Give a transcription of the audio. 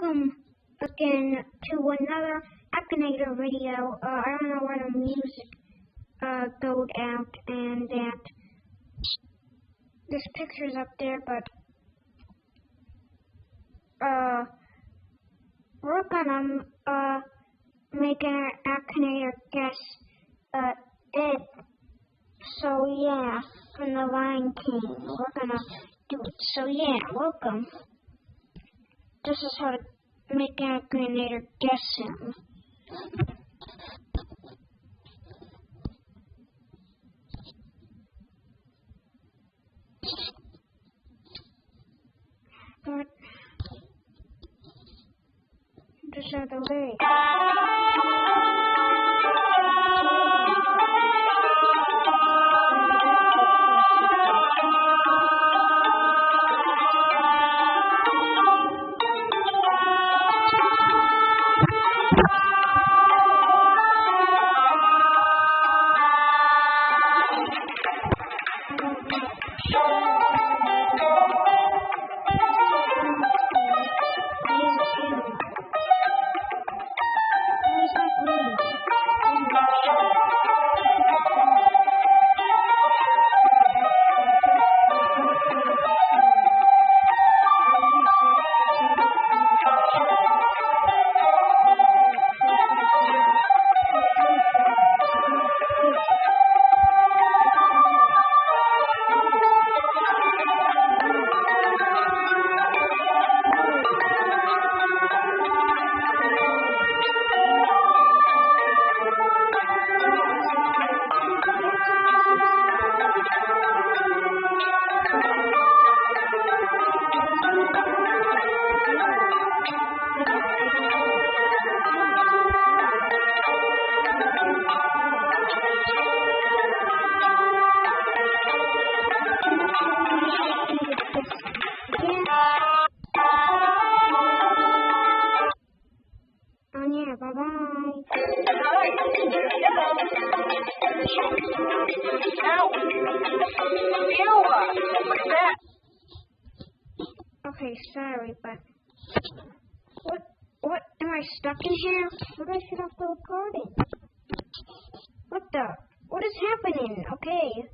welcome again to another Akinator video. I don't know where the music goes out and that this picture's up there, but we're gonna make an Akinator guess Ed. So yeah, from the Lion King, we're gonna do it. So yeah, welcome. This is how to make an Akinator guess him. But just out of the way. Okay, sorry, but what am I stuck in here? What did I shut off the recording? What is happening? Okay.